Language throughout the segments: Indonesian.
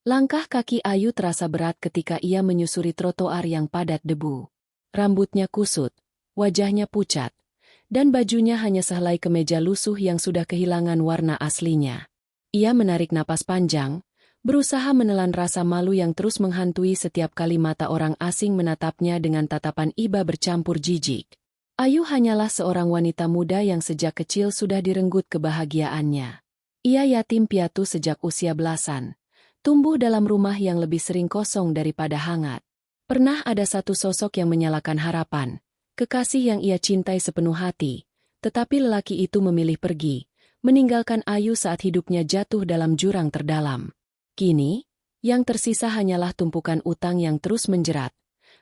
Langkah kaki Ayu terasa berat ketika ia menyusuri trotoar yang padat debu. Rambutnya kusut, wajahnya pucat, dan bajunya hanya sehelai kemeja lusuh yang sudah kehilangan warna aslinya. Ia menarik napas panjang, berusaha menelan rasa malu yang terus menghantui setiap kali mata orang asing menatapnya dengan tatapan iba bercampur jijik. Ayu hanyalah seorang wanita muda yang sejak kecil sudah direnggut kebahagiaannya. Ia yatim piatu sejak usia belasan. Tumbuh dalam rumah yang lebih sering kosong daripada hangat. Pernah ada satu sosok yang menyalakan harapan, kekasih yang ia cintai sepenuh hati, tetapi lelaki itu memilih pergi, meninggalkan Ayu saat hidupnya jatuh dalam jurang terdalam. Kini, yang tersisa hanyalah tumpukan utang yang terus menjerat,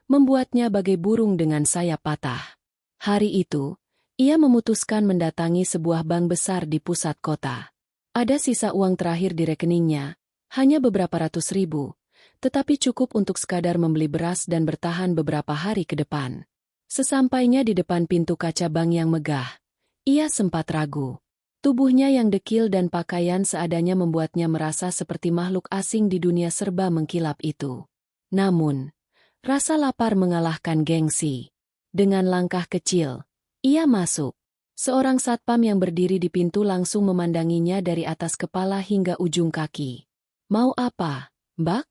membuatnya bagai burung dengan sayap patah. Hari itu, ia memutuskan mendatangi sebuah bank besar di pusat kota. Ada sisa uang terakhir di rekeningnya, hanya beberapa ratus ribu, tetapi cukup untuk sekadar membeli beras dan bertahan beberapa hari ke depan. Sesampainya di depan pintu kaca bank yang megah, ia sempat ragu. Tubuhnya yang dekil dan pakaian seadanya membuatnya merasa seperti makhluk asing di dunia serba mengkilap itu. Namun, rasa lapar mengalahkan gengsi. Dengan langkah kecil, ia masuk. Seorang satpam yang berdiri di pintu langsung memandanginya dari atas kepala hingga ujung kaki. "Mau apa, Mbak?"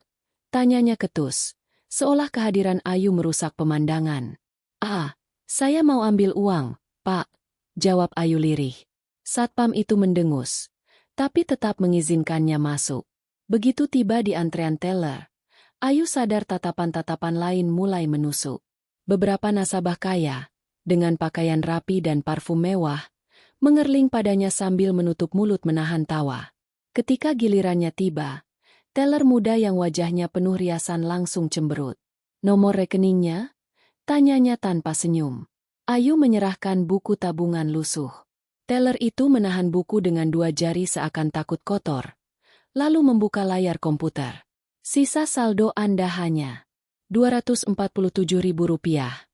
tanyanya ketus, seolah kehadiran Ayu merusak pemandangan. "Ah, saya mau ambil uang, Pak," jawab Ayu lirih. Satpam itu mendengus, tapi tetap mengizinkannya masuk. Begitu tiba di antrean teller, Ayu sadar tatapan-tatapan lain mulai menusuk. Beberapa nasabah kaya, dengan pakaian rapi dan parfum mewah, mengerling padanya sambil menutup mulut menahan tawa. Ketika gilirannya tiba, teller muda yang wajahnya penuh riasan langsung cemberut. "Nomor rekeningnya?" tanyanya tanpa senyum. Ayu menyerahkan buku tabungan lusuh. Teller itu menahan buku dengan dua jari seakan takut kotor, lalu membuka layar komputer. "Sisa saldo Anda hanya Rp247.000,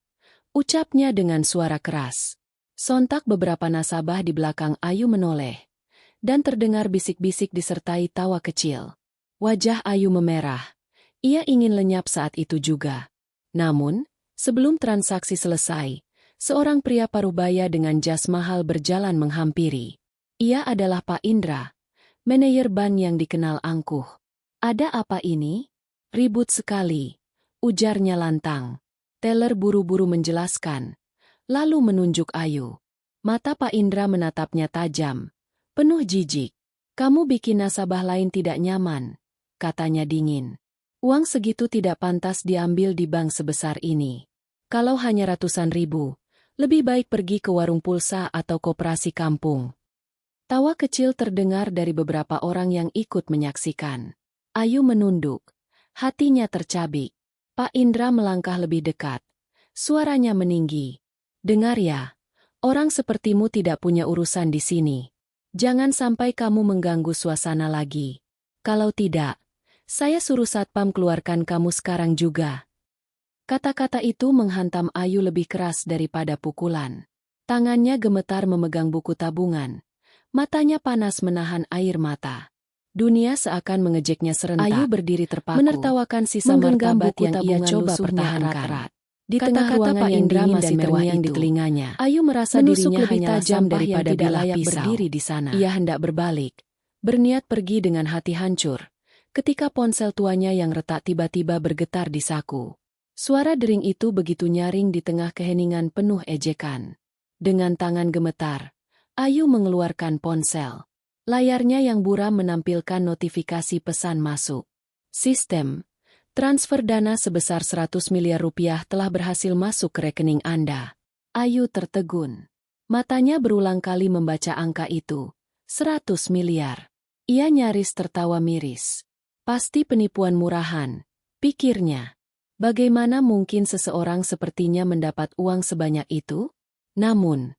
ucapnya dengan suara keras. Sontak beberapa nasabah di belakang Ayu menoleh, dan terdengar bisik-bisik disertai tawa kecil. Wajah Ayu memerah. Ia ingin lenyap saat itu juga. Namun, sebelum transaksi selesai, seorang pria paruh-baya dengan jas mahal berjalan menghampiri. Ia adalah Pak Indra, manajer bank yang dikenal angkuh. "Ada apa ini?" "Ribut sekali," ujarnya lantang. Teller buru-buru menjelaskan, lalu menunjuk Ayu. Mata Pak Indra menatapnya tajam, penuh jijik. "Kamu bikin nasabah lain tidak nyaman," katanya dingin. "Uang segitu tidak pantas diambil di bank sebesar ini. Kalau hanya ratusan ribu, lebih baik pergi ke warung pulsa atau koperasi kampung." Tawa kecil terdengar dari beberapa orang yang ikut menyaksikan. Ayu menunduk, hatinya tercabik. Pak Indra melangkah lebih dekat. Suaranya meninggi. "Dengar ya, orang sepertimu tidak punya urusan di sini. Jangan sampai kamu mengganggu suasana lagi. Kalau tidak, saya suruh satpam keluarkan kamu sekarang juga." Kata-kata itu menghantam Ayu lebih keras daripada pukulan. Tangannya gemetar memegang buku tabungan. Matanya panas menahan air mata. Dunia seakan mengejeknya serentak. Ayu berdiri terpaku, menertawakan sisa martabat yang ia coba pertahankan. Di tengah ruangan yang dingin dan mewah yang di telinganya, Ayu merasa dirinya lebih tajam daripada bilah pisau. Berdiri di sana. Ia hendak berbalik, berniat pergi dengan hati hancur, ketika ponsel tuanya yang retak tiba-tiba bergetar di saku. Suara dering itu begitu nyaring di tengah keheningan penuh ejekan. Dengan tangan gemetar, Ayu mengeluarkan ponsel. Layarnya yang buram menampilkan notifikasi pesan masuk. "Sistem, transfer dana sebesar 100 miliar rupiah telah berhasil masuk ke rekening Anda." Ayu tertegun. Matanya berulang kali membaca angka itu. 100 miliar. Ia nyaris tertawa miris. Pasti penipuan murahan, pikirnya. Bagaimana mungkin seseorang sepertinya mendapat uang sebanyak itu? Namun,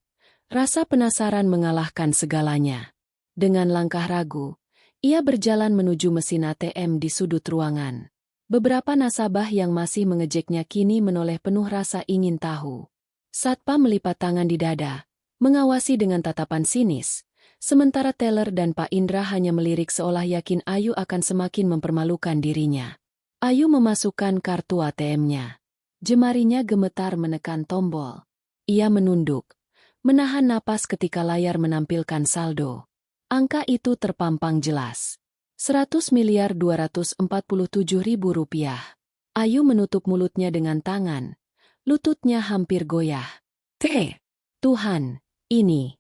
rasa penasaran mengalahkan segalanya. Dengan langkah ragu, ia berjalan menuju mesin ATM di sudut ruangan. Beberapa nasabah yang masih mengejeknya kini menoleh penuh rasa ingin tahu. Satpam melipat tangan di dada, mengawasi dengan tatapan sinis, Sementara teller dan Pak Indra hanya melirik seolah yakin Ayu akan semakin mempermalukan dirinya. Ayu memasukkan kartu ATM-nya. Jemarinya gemetar menekan tombol. Ia menunduk, menahan napas ketika layar menampilkan saldo. Angka itu terpampang jelas. 100.247.000 rupiah. Ayu menutup mulutnya dengan tangan. Lututnya hampir goyah. Tuhan, ini.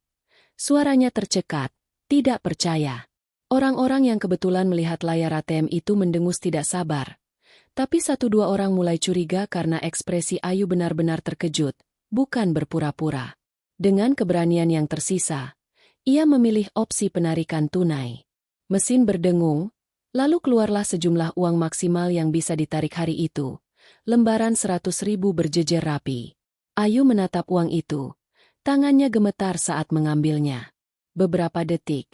Suaranya tercekat, tidak percaya. Orang-orang yang kebetulan melihat layar ATM itu mendengus tidak sabar. Tapi satu dua orang mulai curiga karena ekspresi Ayu benar-benar terkejut, bukan berpura-pura. Dengan keberanian yang tersisa, ia memilih opsi penarikan tunai. Mesin berdengung, lalu keluarlah sejumlah uang maksimal yang bisa ditarik hari itu. Lembaran 100.000 berjejer rapi. Ayu menatap uang itu. Tangannya gemetar saat mengambilnya. Beberapa detik,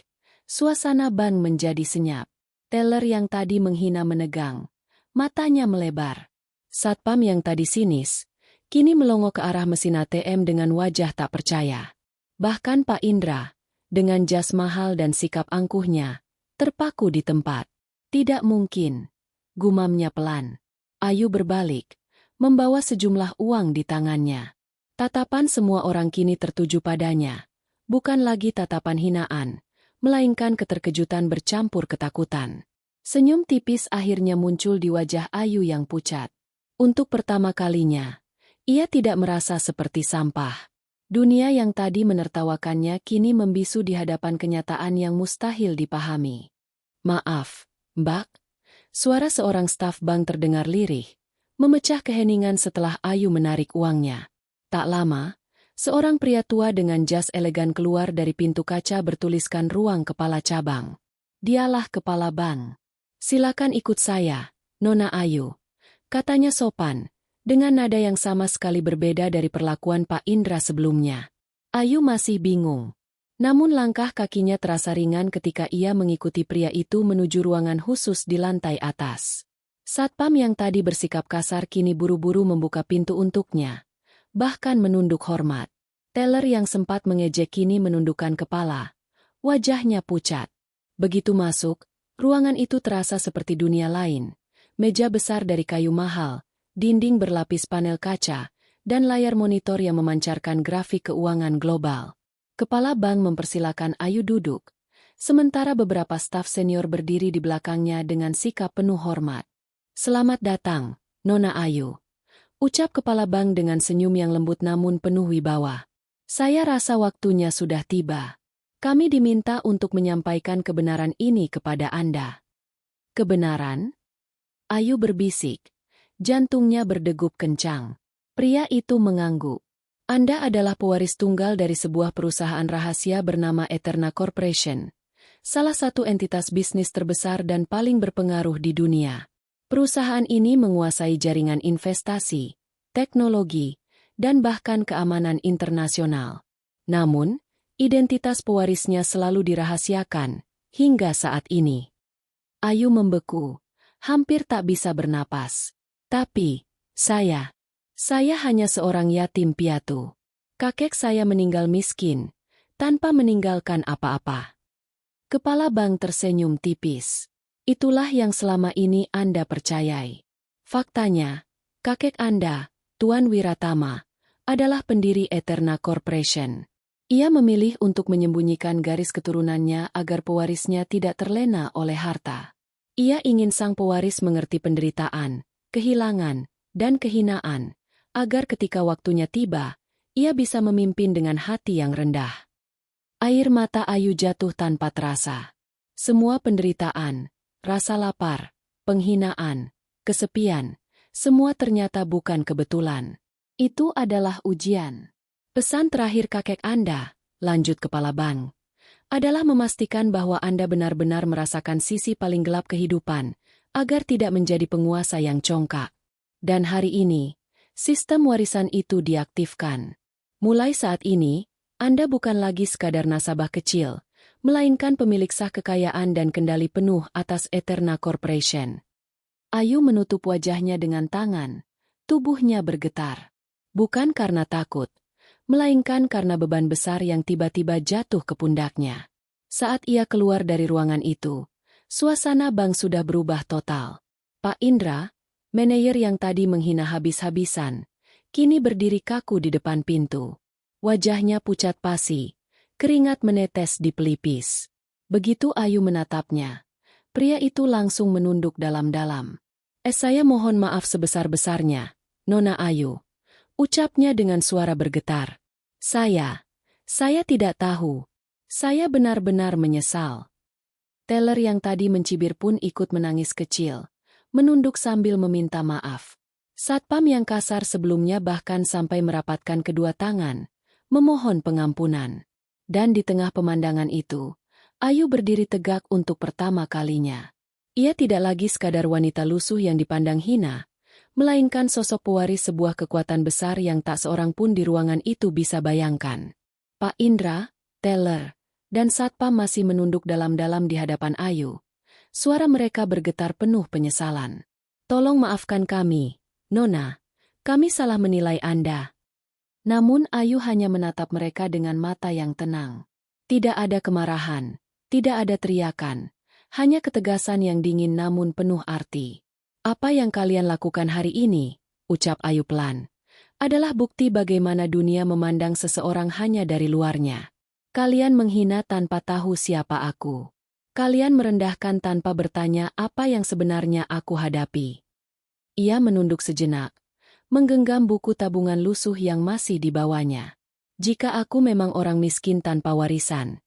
suasana bank menjadi senyap. Teller yang tadi menghina menegang. Matanya melebar. Satpam yang tadi sinis, kini melongo ke arah mesin ATM dengan wajah tak percaya. Bahkan Pak Indra, dengan jas mahal dan sikap angkuhnya, terpaku di tempat. Tidak mungkin, gumamnya pelan. Ayu berbalik, membawa sejumlah uang di tangannya. Tatapan semua orang kini tertuju padanya. Bukan lagi tatapan hinaan, melainkan keterkejutan bercampur ketakutan. Senyum tipis akhirnya muncul di wajah Ayu yang pucat. Untuk pertama kalinya, ia tidak merasa seperti sampah. Dunia yang tadi menertawakannya kini membisu di hadapan kenyataan yang mustahil dipahami. "Maaf, Mbak." Suara seorang staf bank terdengar lirih, memecah keheningan setelah Ayu menarik uangnya. Tak lama, seorang pria tua dengan jas elegan keluar dari pintu kaca bertuliskan ruang kepala cabang. "Dialah kepala bank. Silakan ikut saya, Nona Ayu," katanya sopan, dengan nada yang sama sekali berbeda dari perlakuan Pak Indra sebelumnya. Ayu masih bingung. Namun langkah kakinya terasa ringan ketika ia mengikuti pria itu menuju ruangan khusus di lantai atas. Satpam yang tadi bersikap kasar kini buru-buru membuka pintu untuknya. Bahkan menunduk hormat. Teller yang sempat mengejek kini menundukkan kepala. Wajahnya pucat. Begitu masuk, ruangan itu terasa seperti dunia lain. Meja besar dari kayu mahal, dinding berlapis panel kaca, dan layar monitor yang memancarkan grafik keuangan global. Kepala bank mempersilakan Ayu duduk, sementara beberapa staf senior berdiri di belakangnya dengan sikap penuh hormat. "Selamat datang, Nona Ayu," ucap kepala bank dengan senyum yang lembut namun penuh wibawa. "Saya rasa waktunya sudah tiba. Kami diminta untuk menyampaikan kebenaran ini kepada Anda." "Kebenaran?" Ayu berbisik. Jantungnya berdegup kencang. Pria itu mengangguk. "Anda adalah pewaris tunggal dari sebuah perusahaan rahasia bernama Eterna Corporation. Salah satu entitas bisnis terbesar dan paling berpengaruh di dunia. Perusahaan ini menguasai jaringan investasi, teknologi, dan bahkan keamanan internasional. Namun, identitas pewarisnya selalu dirahasiakan, hingga saat ini." Ayu membeku, hampir tak bisa bernapas. "Tapi, saya hanya seorang yatim piatu. Kakek saya meninggal miskin, tanpa meninggalkan apa-apa." Kepala bank tersenyum tipis. "Itulah yang selama ini Anda percayai. Faktanya, kakek Anda, Tuan Wiratama, adalah pendiri Eterna Corporation. Ia memilih untuk menyembunyikan garis keturunannya agar pewarisnya tidak terlena oleh harta. Ia ingin sang pewaris mengerti penderitaan, kehilangan, dan kehinaan, agar ketika waktunya tiba, ia bisa memimpin dengan hati yang rendah." Air mata Ayu jatuh tanpa terasa. Semua penderitaan, rasa lapar, penghinaan, kesepian, semua ternyata bukan kebetulan. Itu adalah ujian. "Pesan terakhir kakek Anda," lanjut kepala bank, "adalah memastikan bahwa Anda benar-benar merasakan sisi paling gelap kehidupan, agar tidak menjadi penguasa yang congkak. Dan hari ini, sistem warisan itu diaktifkan. Mulai saat ini, Anda bukan lagi sekadar nasabah kecil, melainkan pemilik sah kekayaan dan kendali penuh atas Eterna Corporation." Ayu menutup wajahnya dengan tangan, tubuhnya bergetar. Bukan karena takut, melainkan karena beban besar yang tiba-tiba jatuh ke pundaknya. Saat ia keluar dari ruangan itu, suasana bank sudah berubah total. Pak Indra, manajer yang tadi menghina habis-habisan, kini berdiri kaku di depan pintu. Wajahnya pucat pasi, keringat menetes di pelipis. Begitu Ayu menatapnya, pria itu langsung menunduk dalam-dalam. Saya mohon maaf sebesar-besarnya, Nona Ayu. Ucapnya dengan suara bergetar. Saya tidak tahu. Saya benar-benar menyesal. Teller yang tadi mencibir pun ikut menangis kecil, menunduk sambil meminta maaf. Satpam yang kasar sebelumnya bahkan sampai merapatkan kedua tangan, memohon pengampunan. Dan di tengah pemandangan itu, Ayu berdiri tegak untuk pertama kalinya. Ia tidak lagi sekadar wanita lusuh yang dipandang hina, melainkan sosok pewaris sebuah kekuatan besar yang tak seorang pun di ruangan itu bisa bayangkan. Pak Indra, teller, dan Satpam masih menunduk dalam-dalam di hadapan Ayu. Suara mereka bergetar penuh penyesalan. Tolong maafkan kami, Nona. Kami salah menilai Anda. Namun Ayu hanya menatap mereka dengan mata yang tenang. Tidak ada kemarahan, tidak ada teriakan, hanya ketegasan yang dingin namun penuh arti. Apa yang kalian lakukan hari ini, ucap Ayu pelan, adalah bukti bagaimana dunia memandang seseorang hanya dari luarnya. Kalian menghina tanpa tahu siapa aku. Kalian merendahkan tanpa bertanya apa yang sebenarnya aku hadapi. Ia menunduk sejenak, menggenggam buku tabungan lusuh yang masih dibawanya. Jika aku memang orang miskin tanpa warisan,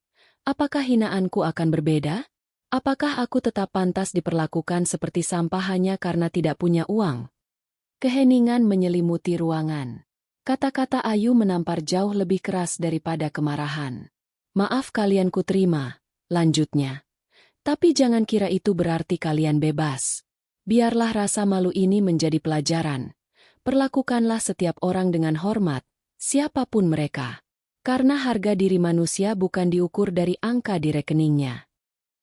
apakah hinaanku akan berbeda? Apakah aku tetap pantas diperlakukan seperti sampah hanya karena tidak punya uang? Keheningan menyelimuti ruangan. Kata-kata Ayu menampar jauh lebih keras daripada kemarahan. Maaf kalian kuterima, lanjutnya. Tapi jangan kira itu berarti kalian bebas. Biarlah rasa malu ini menjadi pelajaran. Perlakukanlah setiap orang dengan hormat, siapapun mereka. Karena harga diri manusia bukan diukur dari angka di rekeningnya.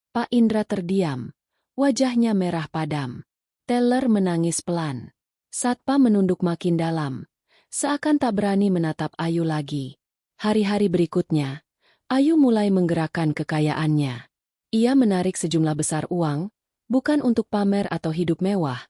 Pak Indra terdiam, wajahnya merah padam. Teller menangis pelan. Satpam menunduk makin dalam, seakan tak berani menatap Ayu lagi. Hari-hari berikutnya, Ayu mulai menggerakkan kekayaannya. Ia menarik sejumlah besar uang, bukan untuk pamer atau hidup mewah,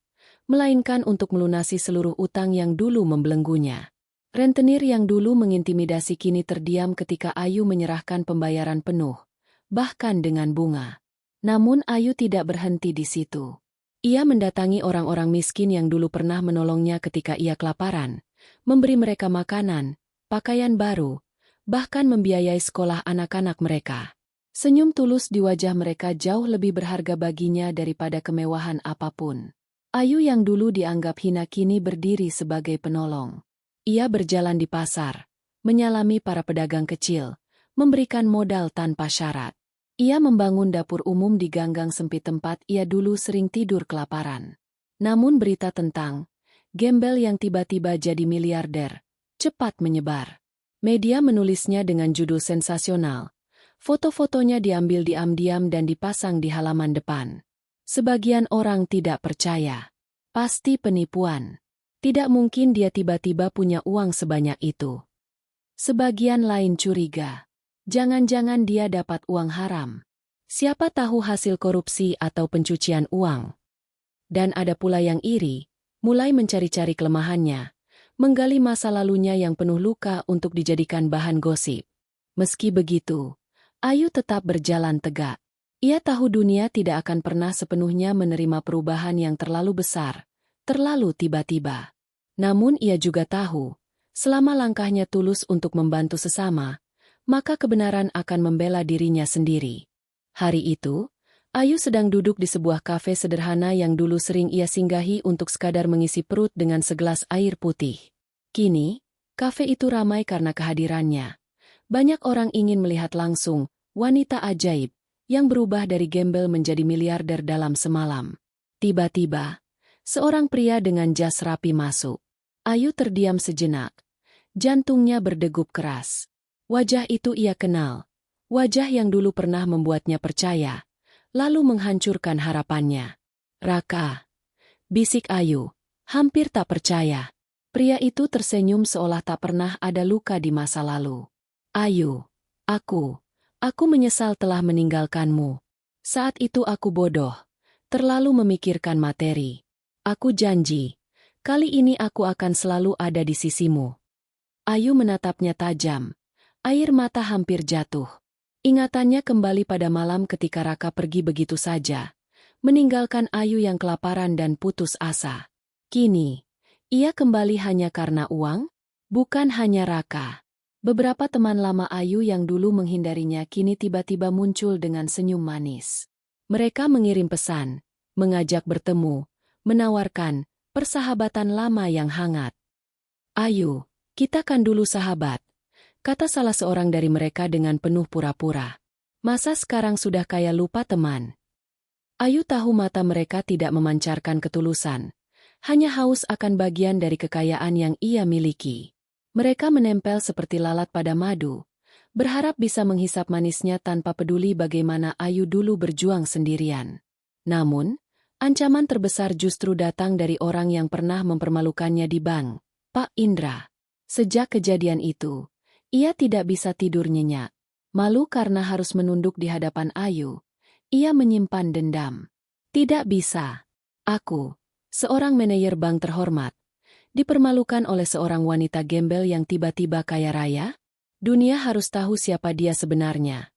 melainkan untuk melunasi seluruh utang yang dulu membelenggunya. Rentenir yang dulu mengintimidasi kini terdiam ketika Ayu menyerahkan pembayaran penuh, bahkan dengan bunga. Namun Ayu tidak berhenti di situ. Ia mendatangi orang-orang miskin yang dulu pernah menolongnya ketika ia kelaparan, memberi mereka makanan, pakaian baru, bahkan membiayai sekolah anak-anak mereka. Senyum tulus di wajah mereka jauh lebih berharga baginya daripada kemewahan apapun. Ayu yang dulu dianggap hina kini berdiri sebagai penolong. Ia berjalan di pasar, menyalami para pedagang kecil, memberikan modal tanpa syarat. Ia membangun dapur umum di ganggang sempit tempat ia dulu sering tidur kelaparan. Namun berita tentang gembel yang tiba-tiba jadi miliarder cepat menyebar. Media menulisnya dengan judul sensasional. Foto-fotonya diambil diam-diam dan dipasang di halaman depan. Sebagian orang tidak percaya. Pasti penipuan. Tidak mungkin dia tiba-tiba punya uang sebanyak itu. Sebagian lain curiga. Jangan-jangan dia dapat uang haram. Siapa tahu hasil korupsi atau pencucian uang. Dan ada pula yang iri, mulai mencari-cari kelemahannya, menggali masa lalunya yang penuh luka untuk dijadikan bahan gosip. Meski begitu, Ayu tetap berjalan tegak. Ia tahu dunia tidak akan pernah sepenuhnya menerima perubahan yang terlalu besar, terlalu tiba-tiba. Namun ia juga tahu, selama langkahnya tulus untuk membantu sesama, maka kebenaran akan membela dirinya sendiri. Hari itu, Ayu sedang duduk di sebuah kafe sederhana yang dulu sering ia singgahi untuk sekadar mengisi perut dengan segelas air putih. Kini, kafe itu ramai karena kehadirannya. Banyak orang ingin melihat langsung wanita ajaib yang berubah dari gembel menjadi miliarder dalam semalam. Tiba-tiba, seorang pria dengan jas rapi masuk. Ayu terdiam sejenak. Jantungnya berdegup keras. Wajah itu ia kenal. Wajah yang dulu pernah membuatnya percaya, lalu menghancurkan harapannya. Raka, bisik Ayu, hampir tak percaya. Pria itu tersenyum seolah tak pernah ada luka di masa lalu. Ayu, Aku menyesal telah meninggalkanmu. Saat itu aku bodoh, terlalu memikirkan materi. Aku janji, kali ini aku akan selalu ada di sisimu. Ayu menatapnya tajam. Air mata hampir jatuh. Ingatannya kembali pada malam ketika Raka pergi begitu saja, meninggalkan Ayu yang kelaparan dan putus asa. Kini, ia kembali hanya karena uang? Bukan hanya Raka. Beberapa teman lama Ayu yang dulu menghindarinya kini tiba-tiba muncul dengan senyum manis. Mereka mengirim pesan, mengajak bertemu, menawarkan persahabatan lama yang hangat. Ayu, kita kan dulu sahabat, kata salah seorang dari mereka dengan penuh pura-pura. Masa sekarang sudah kayak lupa teman? Ayu tahu mata mereka tidak memancarkan ketulusan, hanya haus akan bagian dari kekayaan yang ia miliki. Mereka menempel seperti lalat pada madu, berharap bisa menghisap manisnya tanpa peduli bagaimana Ayu dulu berjuang sendirian. Namun, ancaman terbesar justru datang dari orang yang pernah mempermalukannya di bank, Pak Indra. Sejak kejadian itu, ia tidak bisa tidur nyenyak. Malu karena harus menunduk di hadapan Ayu, ia menyimpan dendam. Tidak bisa. Aku, seorang manajer bank terhormat, dipermalukan oleh seorang wanita gembel yang tiba-tiba kaya raya? Dunia harus tahu siapa dia sebenarnya.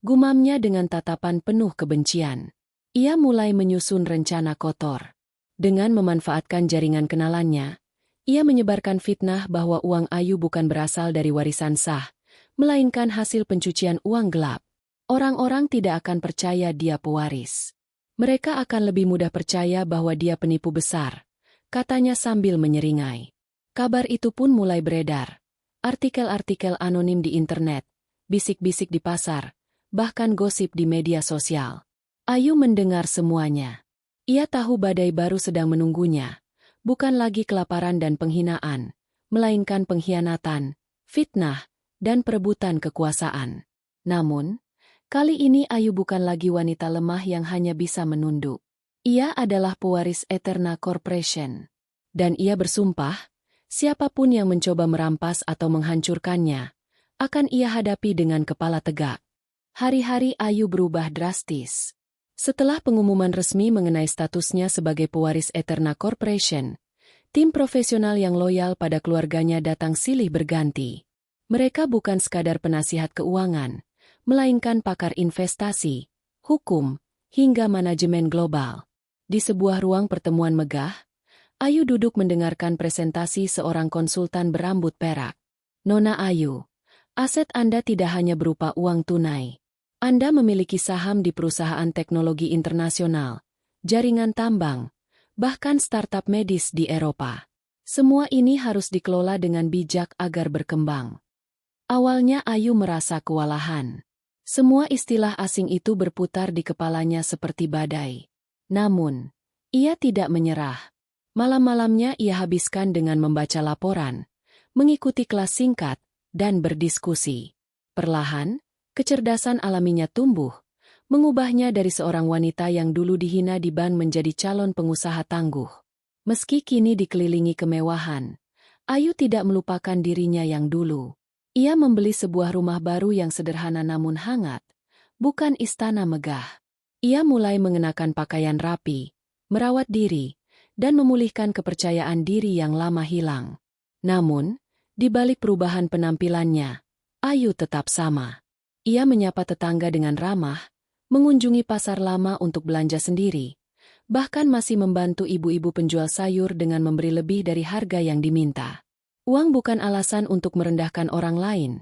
Gumamnya dengan tatapan penuh kebencian. Ia mulai menyusun rencana kotor. Dengan memanfaatkan jaringan kenalannya, ia menyebarkan fitnah bahwa uang Ayu bukan berasal dari warisan sah, melainkan hasil pencucian uang gelap. Orang-orang tidak akan percaya dia pewaris. Mereka akan lebih mudah percaya bahwa dia penipu besar, katanya sambil menyeringai. Kabar itu pun mulai beredar. Artikel-artikel anonim di internet, bisik-bisik di pasar, bahkan gosip di media sosial. Ayu mendengar semuanya. Ia tahu badai baru sedang menunggunya. Bukan lagi kelaparan dan penghinaan, melainkan pengkhianatan, fitnah, dan perebutan kekuasaan. Namun, kali ini Ayu bukan lagi wanita lemah yang hanya bisa menunduk. Ia adalah pewaris Eterna Corporation. Dan ia bersumpah, siapapun yang mencoba merampas atau menghancurkannya, akan ia hadapi dengan kepala tegak. Hari-hari Ayu berubah drastis. Setelah pengumuman resmi mengenai statusnya sebagai pewaris Eterna Corporation, tim profesional yang loyal pada keluarganya datang silih berganti. Mereka bukan sekadar penasihat keuangan, melainkan pakar investasi, hukum, hingga manajemen global. Di sebuah ruang pertemuan megah, Ayu duduk mendengarkan presentasi seorang konsultan berambut perak. Nona Ayu, aset Anda tidak hanya berupa uang tunai. Anda memiliki saham di perusahaan teknologi internasional, jaringan tambang, bahkan startup medis di Eropa. Semua ini harus dikelola dengan bijak agar berkembang. Awalnya Ayu merasa kewalahan. Semua istilah asing itu berputar di kepalanya seperti badai. Namun, ia tidak menyerah. Malam-malamnya ia habiskan dengan membaca laporan, mengikuti kelas singkat, dan berdiskusi. Perlahan, kecerdasan alaminya tumbuh, mengubahnya dari seorang wanita yang dulu dihina di bank menjadi calon pengusaha tangguh. Meski kini dikelilingi kemewahan, Ayu tidak melupakan dirinya yang dulu. Ia membeli sebuah rumah baru yang sederhana namun hangat, bukan istana megah. Ia mulai mengenakan pakaian rapi, merawat diri, dan memulihkan kepercayaan diri yang lama hilang. Namun, di balik perubahan penampilannya, Ayu tetap sama. Ia menyapa tetangga dengan ramah, mengunjungi pasar lama untuk belanja sendiri, bahkan masih membantu ibu-ibu penjual sayur dengan memberi lebih dari harga yang diminta. Uang bukan alasan untuk merendahkan orang lain.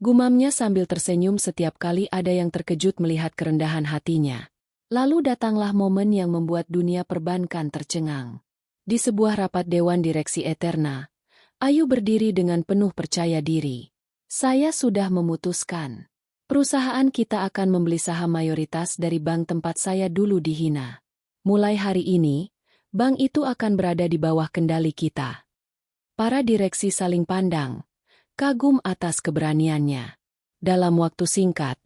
Gumamnya sambil tersenyum setiap kali ada yang terkejut melihat kerendahan hatinya. Lalu datanglah momen yang membuat dunia perbankan tercengang. Di sebuah rapat Dewan Direksi Eterna, Ayu berdiri dengan penuh percaya diri. Saya sudah memutuskan. Perusahaan kita akan membeli saham mayoritas dari bank tempat saya dulu dihina. Mulai hari ini, bank itu akan berada di bawah kendali kita. Para direksi saling pandang, kagum atas keberaniannya. Dalam waktu singkat,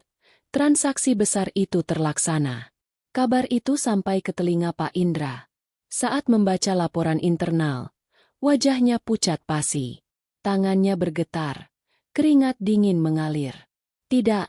transaksi besar itu terlaksana. Kabar itu sampai ke telinga Pak Indra. Saat membaca laporan internal, wajahnya pucat pasi. Tangannya bergetar, keringat dingin mengalir. Tidak,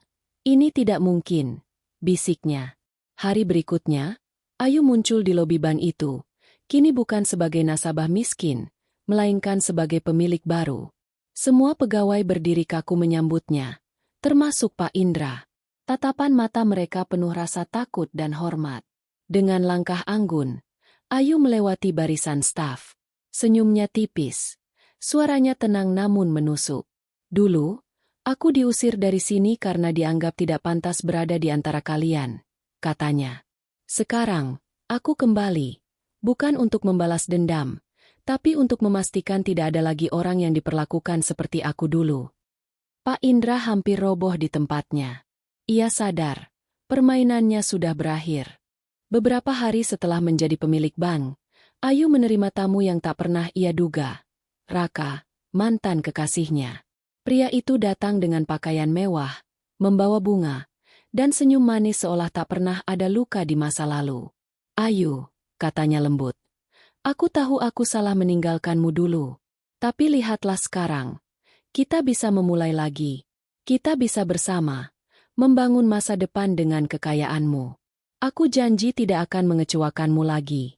Ini tidak mungkin, bisiknya. Hari berikutnya, Ayu muncul di lobi bank itu, kini bukan sebagai nasabah miskin, melainkan sebagai pemilik baru. Semua pegawai berdiri kaku menyambutnya, termasuk Pak Indra. Tatapan mata mereka penuh rasa takut dan hormat. Dengan langkah anggun, Ayu melewati barisan staf. Senyumnya tipis. Suaranya tenang namun menusuk. Dulu, aku diusir dari sini karena dianggap tidak pantas berada di antara kalian, katanya. Sekarang, aku kembali. Bukan untuk membalas dendam, tapi untuk memastikan tidak ada lagi orang yang diperlakukan seperti aku dulu. Pak Indra hampir roboh di tempatnya. Ia sadar, permainannya sudah berakhir. Beberapa hari setelah menjadi pemilik bank, Ayu menerima tamu yang tak pernah ia duga. Raka, mantan kekasihnya. Pria itu datang dengan pakaian mewah, membawa bunga, dan senyum manis seolah tak pernah ada luka di masa lalu. Ayu, katanya lembut. Aku tahu aku salah meninggalkanmu dulu. Tapi lihatlah sekarang. Kita bisa memulai lagi. Kita bisa bersama, membangun masa depan dengan kekayaanmu. Aku janji tidak akan mengecewakanmu lagi.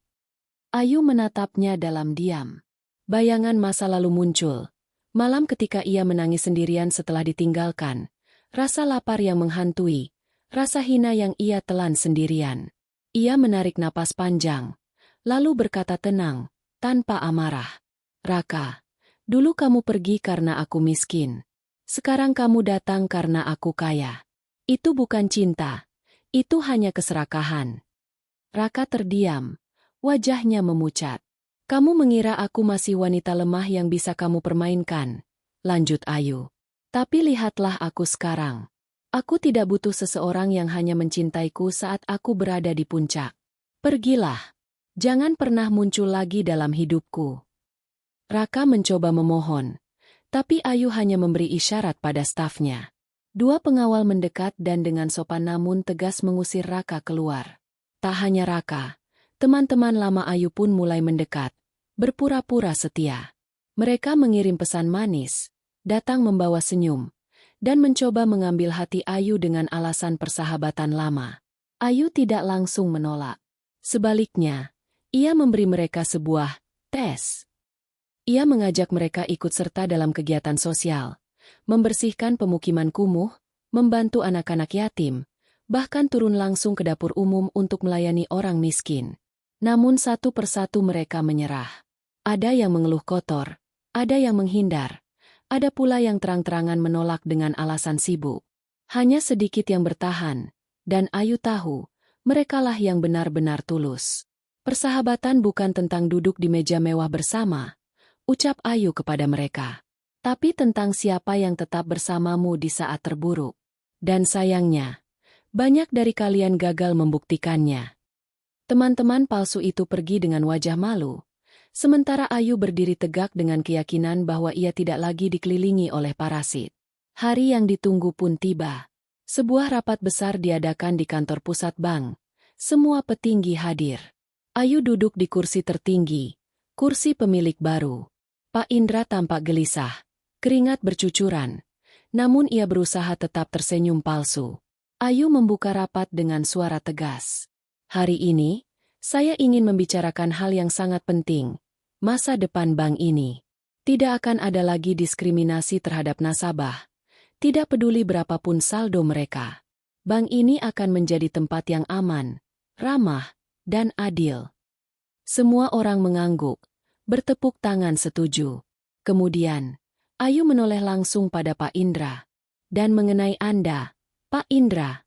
Ayu menatapnya dalam diam. Bayangan masa lalu muncul. Malam ketika ia menangis sendirian setelah ditinggalkan. Rasa lapar yang menghantui. Rasa hina yang ia telan sendirian. Ia menarik napas panjang. Lalu berkata tenang, tanpa amarah. Raka, dulu kamu pergi karena aku miskin. Sekarang kamu datang karena aku kaya. Itu bukan cinta. Itu hanya keserakahan. Raka terdiam. Wajahnya memucat. Kamu mengira aku masih wanita lemah yang bisa kamu permainkan. Lanjut Ayu. Tapi lihatlah aku sekarang. Aku tidak butuh seseorang yang hanya mencintaiku saat aku berada di puncak. Pergilah. Jangan pernah muncul lagi dalam hidupku. Raka mencoba memohon. Tapi Ayu hanya memberi isyarat pada stafnya. Dua pengawal mendekat dan dengan sopan namun tegas mengusir Raka keluar. Tak hanya Raka, teman-teman lama Ayu pun mulai mendekat, berpura-pura setia. Mereka mengirim pesan manis, datang membawa senyum, dan mencoba mengambil hati Ayu dengan alasan persahabatan lama. Ayu tidak langsung menolak. Sebaliknya, ia memberi mereka sebuah tes. Ia mengajak mereka ikut serta dalam kegiatan sosial. Membersihkan pemukiman kumuh, membantu anak-anak yatim, bahkan turun langsung ke dapur umum untuk melayani orang miskin. Namun satu persatu mereka menyerah. Ada yang mengeluh kotor, ada yang menghindar, ada pula yang terang-terangan menolak dengan alasan sibuk. Hanya sedikit yang bertahan, dan Ayu tahu, merekalah yang benar-benar tulus. Persahabatan bukan tentang duduk di meja mewah bersama, ucap Ayu kepada mereka. Tapi tentang siapa yang tetap bersamamu di saat terburuk. Dan sayangnya, banyak dari kalian gagal membuktikannya. Teman-teman palsu itu pergi dengan wajah malu, sementara Ayu berdiri tegak dengan keyakinan bahwa ia tidak lagi dikelilingi oleh parasit. Hari yang ditunggu pun tiba. Sebuah rapat besar diadakan di kantor pusat bank. Semua petinggi hadir. Ayu duduk di kursi tertinggi, kursi pemilik baru. Pak Indra tampak gelisah. Keringat bercucuran, namun ia berusaha tetap tersenyum palsu. Ayu membuka rapat dengan suara tegas. Hari ini, saya ingin membicarakan hal yang sangat penting, masa depan bank ini. Tidak akan ada lagi diskriminasi terhadap nasabah, tidak peduli berapapun saldo mereka. Bank ini akan menjadi tempat yang aman, ramah, dan adil. Semua orang mengangguk, bertepuk tangan setuju. Kemudian, Ayu menoleh langsung pada Pak Indra. Dan mengenai Anda, Pak Indra.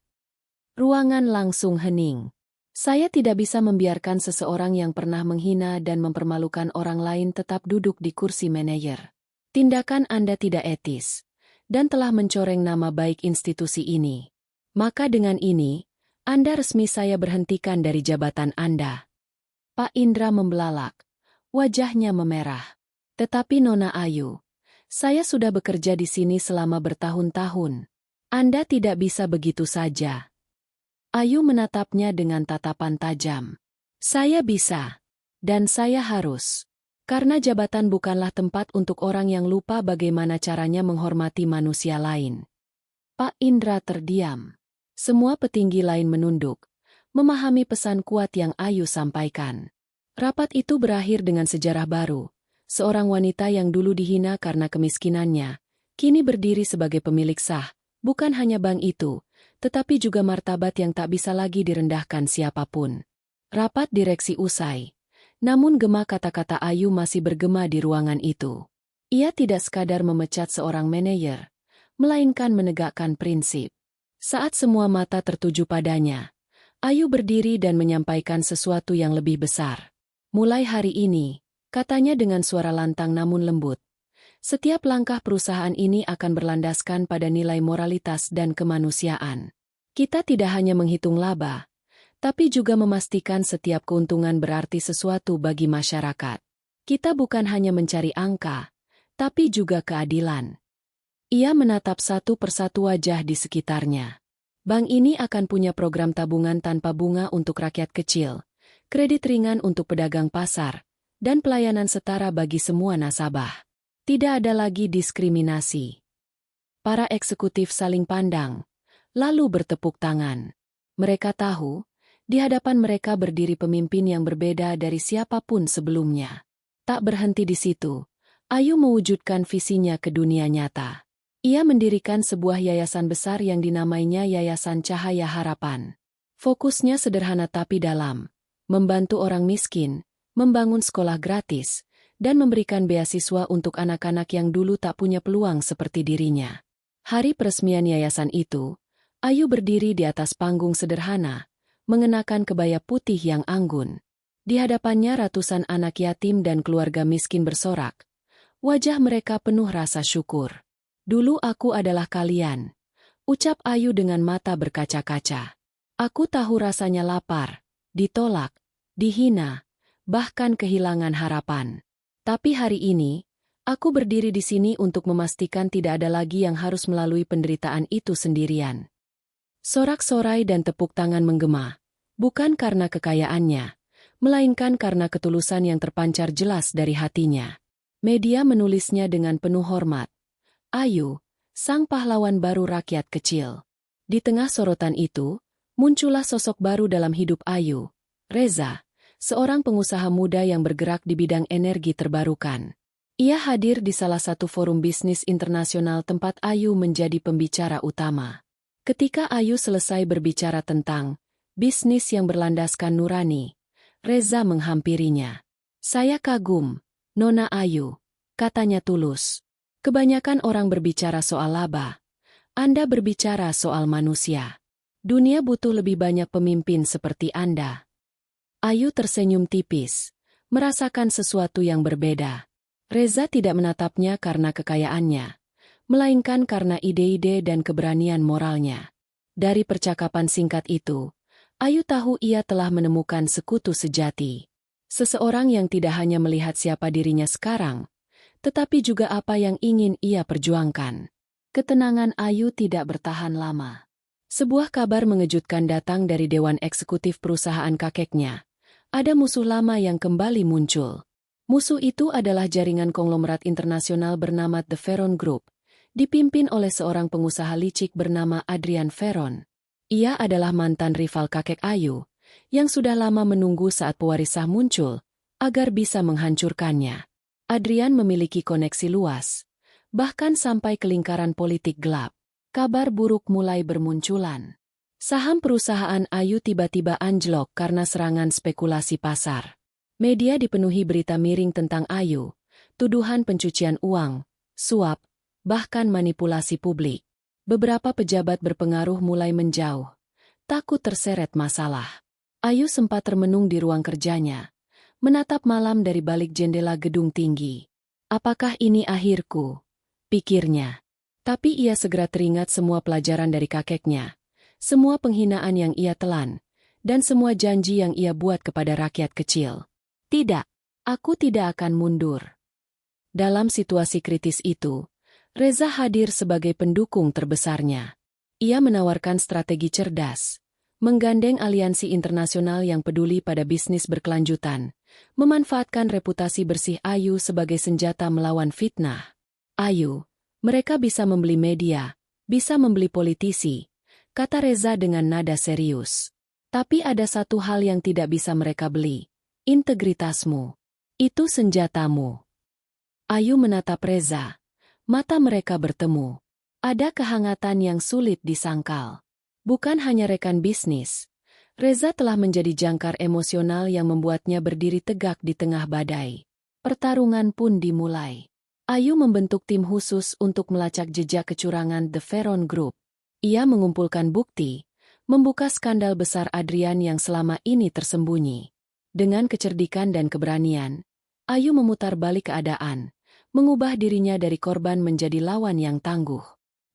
Ruangan langsung hening. Saya tidak bisa membiarkan seseorang yang pernah menghina dan mempermalukan orang lain tetap duduk di kursi manajer. Tindakan Anda tidak etis, dan telah mencoreng nama baik institusi ini. Maka dengan ini, Anda resmi saya berhentikan dari jabatan Anda. Pak Indra membelalak. Wajahnya memerah. Tetapi Nona Ayu, saya sudah bekerja di sini selama bertahun-tahun. Anda tidak bisa begitu saja. Ayu menatapnya dengan tatapan tajam. Saya bisa. Dan saya harus. Karena jabatan bukanlah tempat untuk orang yang lupa bagaimana caranya menghormati manusia lain. Pak Indra terdiam. Semua petinggi lain menunduk, memahami pesan kuat yang Ayu sampaikan. Rapat itu berakhir dengan sejarah baru. Seorang wanita yang dulu dihina karena kemiskinannya, kini berdiri sebagai pemilik sah, bukan hanya bank itu, tetapi juga martabat yang tak bisa lagi direndahkan siapapun. Rapat direksi usai. Namun gema kata-kata Ayu masih bergema di ruangan itu. Ia tidak sekadar memecat seorang manajer, melainkan menegakkan prinsip. Saat semua mata tertuju padanya, Ayu berdiri dan menyampaikan sesuatu yang lebih besar. Mulai hari ini, katanya dengan suara lantang namun lembut, setiap langkah perusahaan ini akan berlandaskan pada nilai moralitas dan kemanusiaan. Kita tidak hanya menghitung laba, tapi juga memastikan setiap keuntungan berarti sesuatu bagi masyarakat. Kita bukan hanya mencari angka, tapi juga keadilan. Ia menatap satu persatu wajah di sekitarnya. Bank ini akan punya program tabungan tanpa bunga untuk rakyat kecil, kredit ringan untuk pedagang pasar, dan pelayanan setara bagi semua nasabah. Tidak ada lagi diskriminasi. Para eksekutif saling pandang, lalu bertepuk tangan. Mereka tahu, di hadapan mereka berdiri pemimpin yang berbeda dari siapapun sebelumnya. Tak berhenti di situ, Ayu mewujudkan visinya ke dunia nyata. Ia mendirikan sebuah yayasan besar yang dinamainya Yayasan Cahaya Harapan. Fokusnya sederhana tapi dalam, membantu orang miskin, membangun sekolah gratis, dan memberikan beasiswa untuk anak-anak yang dulu tak punya peluang seperti dirinya. Hari peresmian yayasan itu, Ayu berdiri di atas panggung sederhana, mengenakan kebaya putih yang anggun. Di hadapannya ratusan anak yatim dan keluarga miskin bersorak. Wajah mereka penuh rasa syukur. Dulu aku adalah kalian, ucap Ayu dengan mata berkaca-kaca. Aku tahu rasanya lapar, ditolak, dihina, bahkan kehilangan harapan. Tapi hari ini, aku berdiri di sini untuk memastikan tidak ada lagi yang harus melalui penderitaan itu sendirian. Sorak-sorai dan tepuk tangan menggema, bukan karena kekayaannya, melainkan karena ketulusan yang terpancar jelas dari hatinya. Media menulisnya dengan penuh hormat. Ayu, sang pahlawan baru rakyat kecil. Di tengah sorotan itu, muncullah sosok baru dalam hidup Ayu, Reza, seorang pengusaha muda yang bergerak di bidang energi terbarukan. Ia hadir di salah satu forum bisnis internasional tempat Ayu menjadi pembicara utama. Ketika Ayu selesai berbicara tentang bisnis yang berlandaskan nurani, Reza menghampirinya. Saya kagum, Nona Ayu, katanya tulus. Kebanyakan orang berbicara soal laba. Anda berbicara soal manusia. Dunia butuh lebih banyak pemimpin seperti Anda. Ayu tersenyum tipis, merasakan sesuatu yang berbeda. Reza tidak menatapnya karena kekayaannya, melainkan karena ide-ide dan keberanian moralnya. Dari percakapan singkat itu, Ayu tahu ia telah menemukan sekutu sejati. Seseorang yang tidak hanya melihat siapa dirinya sekarang, tetapi juga apa yang ingin ia perjuangkan. Ketenangan Ayu tidak bertahan lama. Sebuah kabar mengejutkan datang dari Dewan Eksekutif perusahaan kakeknya. Ada musuh lama yang kembali muncul. Musuh itu adalah jaringan konglomerat internasional bernama The Veron Group, dipimpin oleh seorang pengusaha licik bernama Adrian Veron. Ia adalah mantan rival kakek Ayu, yang sudah lama menunggu saat pewaris sah muncul, agar bisa menghancurkannya. Adrian memiliki koneksi luas, bahkan sampai ke lingkaran politik gelap. Kabar buruk mulai bermunculan. Saham perusahaan Ayu tiba-tiba anjlok karena serangan spekulasi pasar. Media dipenuhi berita miring tentang Ayu, tuduhan pencucian uang, suap, bahkan manipulasi publik. Beberapa pejabat berpengaruh mulai menjauh, takut terseret masalah. Ayu sempat termenung di ruang kerjanya, menatap malam dari balik jendela gedung tinggi. Apakah ini akhirku? Pikirnya. Tapi ia segera teringat semua pelajaran dari kakeknya, semua penghinaan yang ia telan, dan semua janji yang ia buat kepada rakyat kecil. Tidak, aku tidak akan mundur. Dalam situasi kritis itu, Reza hadir sebagai pendukung terbesarnya. Ia menawarkan strategi cerdas, menggandeng aliansi internasional yang peduli pada bisnis berkelanjutan, memanfaatkan reputasi bersih Ayu sebagai senjata melawan fitnah. Ayu, mereka bisa membeli media, bisa membeli politisi, kata Reza dengan nada serius. Tapi ada satu hal yang tidak bisa mereka beli, integritasmu. Itu senjatamu. Ayu menatap Reza. Mata mereka bertemu. Ada kehangatan yang sulit disangkal. Bukan hanya rekan bisnis. Reza telah menjadi jangkar emosional yang membuatnya berdiri tegak di tengah badai. Pertarungan pun dimulai. Ayu membentuk tim khusus untuk melacak jejak kecurangan The Veron Group. Ia mengumpulkan bukti, membuka skandal besar Adrian yang selama ini tersembunyi. Dengan kecerdikan dan keberanian, Ayu memutar balik keadaan, mengubah dirinya dari korban menjadi lawan yang tangguh.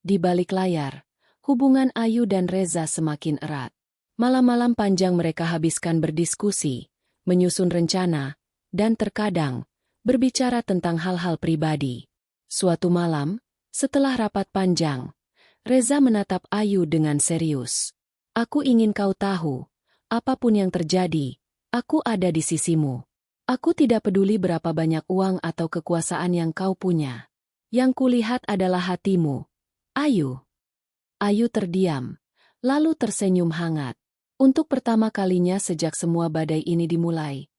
Di balik layar, hubungan Ayu dan Reza semakin erat. Malam-malam panjang mereka habiskan berdiskusi, menyusun rencana, dan terkadang berbicara tentang hal-hal pribadi. Suatu malam, setelah rapat panjang, Reza menatap Ayu dengan serius. Aku ingin kau tahu, apapun yang terjadi, aku ada di sisimu. Aku tidak peduli berapa banyak uang atau kekuasaan yang kau punya. Yang kulihat adalah hatimu. Ayu. Ayu terdiam, lalu tersenyum hangat. Untuk pertama kalinya sejak semua badai ini dimulai,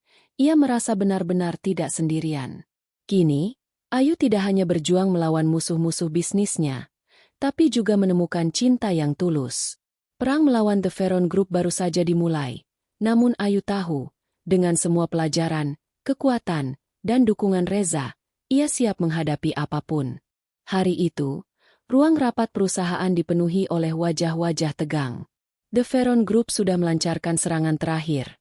ia merasa benar-benar tidak sendirian. Kini, Ayu tidak hanya berjuang melawan musuh-musuh bisnisnya, tapi juga menemukan cinta yang tulus. Perang melawan The Veron Group baru saja dimulai, namun Ayu tahu, dengan semua pelajaran, kekuatan, dan dukungan Reza, ia siap menghadapi apapun. Hari itu, ruang rapat perusahaan dipenuhi oleh wajah-wajah tegang. The Veron Group sudah melancarkan serangan terakhir,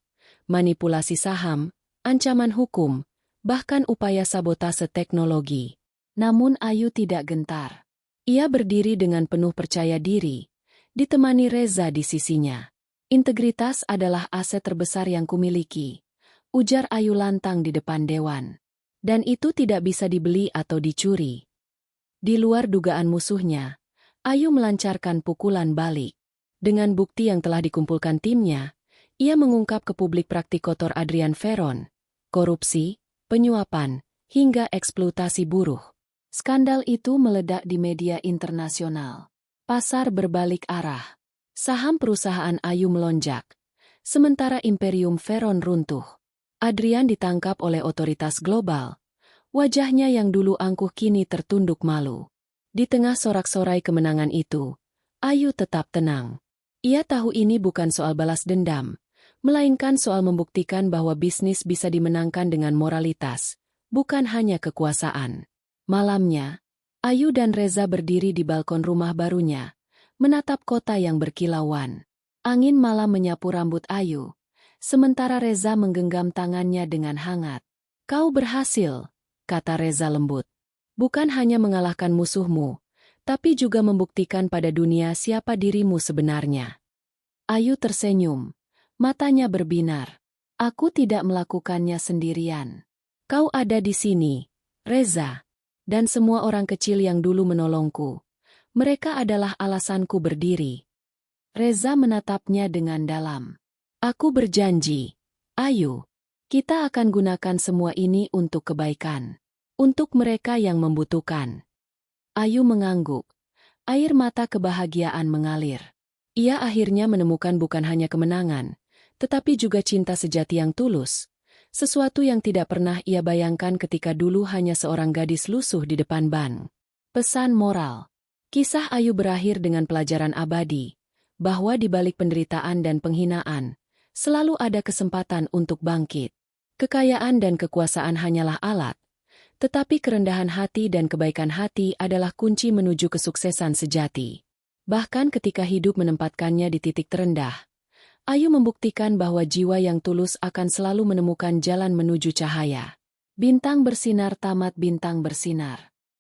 manipulasi saham, ancaman hukum, bahkan upaya sabotase teknologi. Namun Ayu tidak gentar. Ia berdiri dengan penuh percaya diri, ditemani Reza di sisinya. Integritas adalah aset terbesar yang kumiliki, ujar Ayu lantang di depan dewan. Dan itu tidak bisa dibeli atau dicuri. Di luar dugaan musuhnya, Ayu melancarkan pukulan balik. Dengan bukti yang telah dikumpulkan timnya, ia mengungkap ke publik praktik kotor Adrian Veron, korupsi, penyuapan, hingga eksploitasi buruh. Skandal itu meledak di media internasional. Pasar berbalik arah. Saham perusahaan Ayu melonjak, sementara imperium Veron runtuh. Adrian ditangkap oleh otoritas global. Wajahnya yang dulu angkuh kini tertunduk malu. Di tengah sorak-sorai kemenangan itu, Ayu tetap tenang. Ia tahu ini bukan soal balas dendam, melainkan soal membuktikan bahwa bisnis bisa dimenangkan dengan moralitas, bukan hanya kekuasaan. Malamnya, Ayu dan Reza berdiri di balkon rumah barunya, menatap kota yang berkilauan. Angin malam menyapu rambut Ayu, sementara Reza menggenggam tangannya dengan hangat. Kau berhasil, kata Reza lembut. Bukan hanya mengalahkan musuhmu, tapi juga membuktikan pada dunia siapa dirimu sebenarnya. Ayu tersenyum, matanya berbinar. Aku tidak melakukannya sendirian. Kau ada di sini, Reza, dan semua orang kecil yang dulu menolongku. Mereka adalah alasanku berdiri. Reza menatapnya dengan dalam. Aku berjanji, Ayu, kita akan gunakan semua ini untuk kebaikan. Untuk mereka yang membutuhkan. Ayu mengangguk. Air mata kebahagiaan mengalir. Ia akhirnya menemukan bukan hanya kemenangan, tetapi juga cinta sejati yang tulus. Sesuatu yang tidak pernah ia bayangkan ketika dulu hanya seorang gadis lusuh di depan bank. Pesan moral. Kisah Ayu berakhir dengan pelajaran abadi, bahwa di balik penderitaan dan penghinaan, selalu ada kesempatan untuk bangkit. Kekayaan dan kekuasaan hanyalah alat, tetapi kerendahan hati dan kebaikan hati adalah kunci menuju kesuksesan sejati. Bahkan ketika hidup menempatkannya di titik terendah, Ayu membuktikan bahwa jiwa yang tulus akan selalu menemukan jalan menuju cahaya. Bintang bersinar tamat bintang bersinar.